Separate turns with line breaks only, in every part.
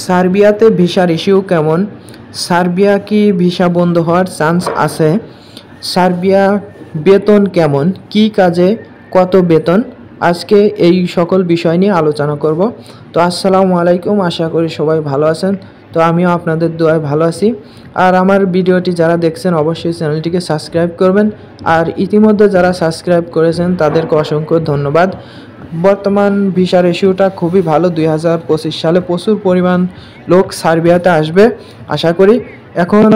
সার্বিয়াতে ভিসার ইস্যু কেমন? সার্বিয়া কি ভিসা বন্ধ হওয়ার চান্স আছে? সার্বিয়া বেতন কেমন? কি কাজে কত বেতন? আজকে এই সকল বিষয় নিয়ে আলোচনা করব। তো আসসালামু আলাইকুম, আশা করি সবাই ভালো আছেন। তো আমিও আপনাদের দোয়ায় ভালো আছি। আর আমার ভিডিওটি যারা দেখছেন অবশ্যই চ্যানেলটিকে সাবস্ক্রাইব করবেন। আর ইতিমধ্যে যারা সাবস্ক্রাইব করেছেন তাদেরকে অসংখ্য ধন্যবাদ। বর্তমান ভিসার ইস্যুটা খুবই ভালো। 2025 সালে প্রচুর পরিমাণ লোক সার্বিয়াতে আসবে আশা করি। এখন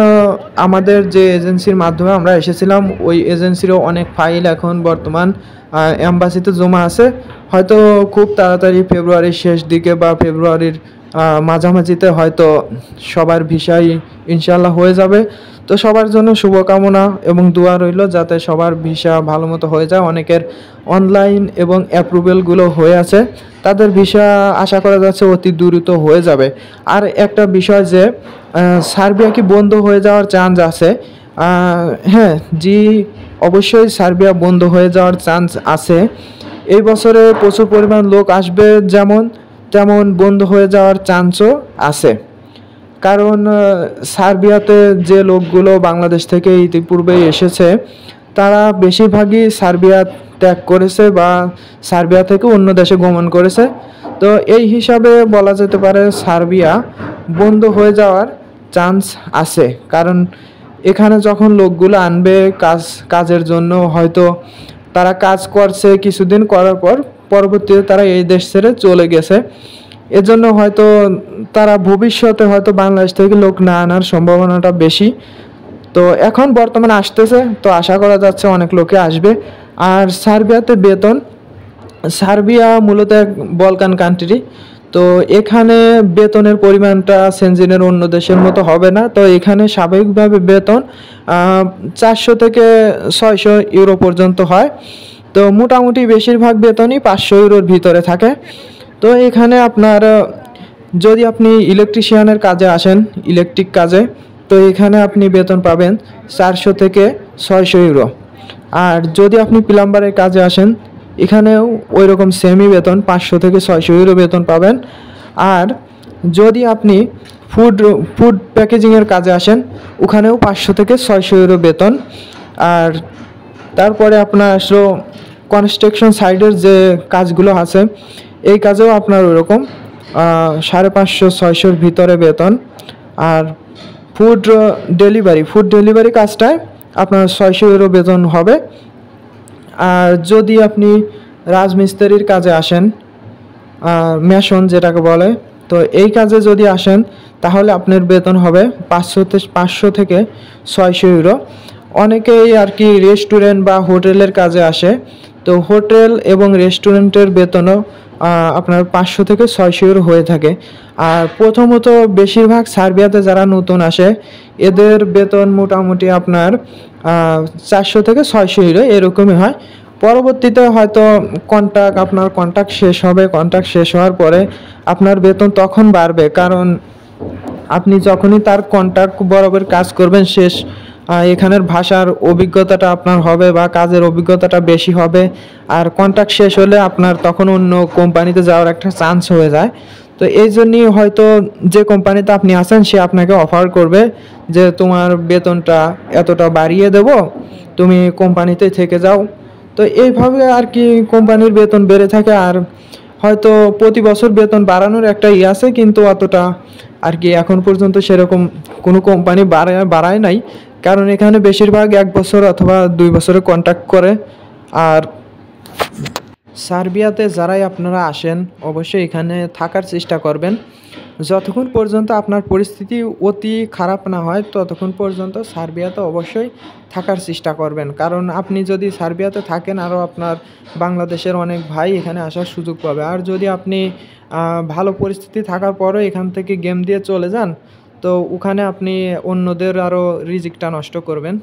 আমাদের যে এজেন্সির মাধ্যমে আমরা এসেছিলাম, ওই এজেন্সিরও অনেক ফাইল এখন বর্তমান এম্বাসিতে জমা আছে। হয়তো খুব তাড়াতাড়ি ফেব্রুয়ারির শেষ দিকে বা ফেব্রুয়ারির মাঝামাঝিতে হয়তো সবার ভিসাই ইনশাল্লাহ হয়ে যাবে। তো সবার জন্য শুভকামনা এবং দোয়া রইল যাতে সবার ভিসা ভালো মতো হয়ে যায়। অনেকের অনলাইন এবং অ্যাপ্রুভেলগুলো হয়ে আছে, তাদের ভিসা আশা করা যাচ্ছে অতি দ্রুত হয়ে যাবে। আর একটা বিষয় যে সার্বিয়া কি বন্ধ হয়ে যাওয়ার চান্স আছে? হ্যাঁ, জি, অবশ্যই সার্বিয়া বন্ধ হয়ে যাওয়ার চান্স আছে। এই বছরে প্রচুর পরিমাণ লোক আসবে, যেমন তেমন বন্ধ হয়ে যাওয়ার চান্সও আছে। কারণ সার্বিয়াতে যে লোকগুলো বাংলাদেশ থেকে ইতিপূর্বেই এসেছে তারা বেশিরভাগই সার্বিয়া ত্যাগ করেছে বা সার্বিয়া থেকে অন্য দেশে গমন করেছে। তো এই হিসাবে বলা যেতে পারে সার্বিয়া বন্ধ হয়ে যাওয়ার চান্স আছে। কারণ এখানে যখন লোকগুলো আনবে কাজের জন্য, হয়তো তারা কাজ করছে, কিছুদিন করার পর পরবর্তীতে তারা এই দেশ ছেড়ে চলে গেছে। এজন্য হয়তো তারা ভবিষ্যতে হয়তো বাংলাদেশ থেকে লোক না আনার সম্ভাবনাটা বেশি। তো এখন বর্তমানে আসতেছে, তো আশা করা যাচ্ছে অনেক লোকে আসবে। আর সার্বিয়াতে বেতন, সার্বিয়া মূলত এক বলকান কান্ট্রি। তো এখানে বেতনের পরিমাণটা সেনজেনের অন্য দেশের মতো হবে না। তো এখানে স্বাভাবিকভাবে বেতন 400 থেকে 600 ইউরো পর্যন্ত হয়। তো মোটামুটি বেশিরভাগ বেতনই 500 ইউরোর ভিতরে থাকে। তো এখানে আপনার যদি আপনি ইলেকট্রিশিয়ানের কাজে আসেন, ইলেকট্রিক কাজে, তো এখানে আপনি বেতন পাবেন 400 থেকে 600 ইউরো। আর যদি আপনি প্লাম্বারের কাজে আসেন, এখানেও ওই রকম সেমি বেতন 500 থেকে 600 ইউরো বেতন পাবেন। আর যদি আপনি ফুড প্যাকেজিংয়ের কাজে আসেন, ওখানেও 500 থেকে 600 ইউরো বেতন। আর তারপরে আপনার আসলো কনস্ট্রাকশন সাইডের যে কাজগুলো আছে, এই কাজেও আপনার ওরকম 550-600-র ভিতরে বেতন। আর ফুড ডেলিভারি কাজটায় আপনার 600 ইউরো বেতন হবে। আর যদি আপনি রাজমিস্ত্রির কাজে আসেন, মেশন যেটাকে বলে, তো এই কাজে যদি আসেন তাহলে আপনার বেতন হবে 500 থেকে 600 ইউরো। অনেকেই আর কি রেস্টুরেন্ট বা হোটেলের কাজে আসে, তো হোটেল এবং রেস্টুরেন্টের বেতনও আপনার 500 থেকে 600 ইউরো হয়ে থাকে। আর প্রথমত বেশিরভাগ সার্বিয়াতে যারা নতুন আসে এদের বেতন মোটামুটি আপনার 400 থেকে 600 ইউরো এরকমই হয়। পরবর্তীতে হয়তো কন্ট্রাক্ট শেষ হবে, কন্ট্রাক্ট শেষ হওয়ার পরে আপনার বেতন তখন বাড়বে। কারণ আপনি যখনই তার কন্ট্রাক্ট বরাবর কাজ করবেন শেষ, এখানের ভাষার অভিজ্ঞতাটা আপনার হবে বা কাজের অভিজ্ঞতাটা বেশি হবে। আর কন্ট্রাক্ট শেষ হলে আপনার তখন অন্য কোম্পানিতে যাওয়ার একটা চান্স হয়ে যায়। তো এই জন্যই হয়তো যে কোম্পানিতে আপনি আছেন সে আপনাকে অফার করবে যে তোমার বেতনটা এতটা বাড়িয়ে দেব, তুমি কোম্পানিতে থেকে যাও। তো এইভাবে আর কি কোম্পানির বেতন বেড়ে থাকে। আর হয়তো প্রতি বছর বেতন বাড়ানোর একটা আছে, কিন্তু অতটা আর কি এখন পর্যন্ত সেরকম কোনো কোম্পানি বাড়ায় নাই। কারণ এখানে বেশিরভাগ 1 বছর অথবা 2 বছরের কন্ট্রাক্ট করে। আর সার্বিয়াতে যারাই আপনারা আসেন অবশ্যই এখানে থাকার চেষ্টা করবেন। যতক্ষণ পর্যন্ত আপনার পরিস্থিতি অতি খারাপ না হয় ততক্ষণ পর্যন্ত সার্বিয়াতে অবশ্যই থাকার চেষ্টা করবেন। কারণ আপনি যদি সার্বিয়াতে থাকেন আরও আপনার বাংলাদেশের অনেক ভাই এখানে আসার সুযোগ পাবে। আর যদি আপনি ভালো পরিস্থিতি থাকার পরও এখান থেকে গেম দিয়ে চলে যান, তো ওখানে আপনি অন্যদের আরও রিজিকটা নষ্ট করবেন।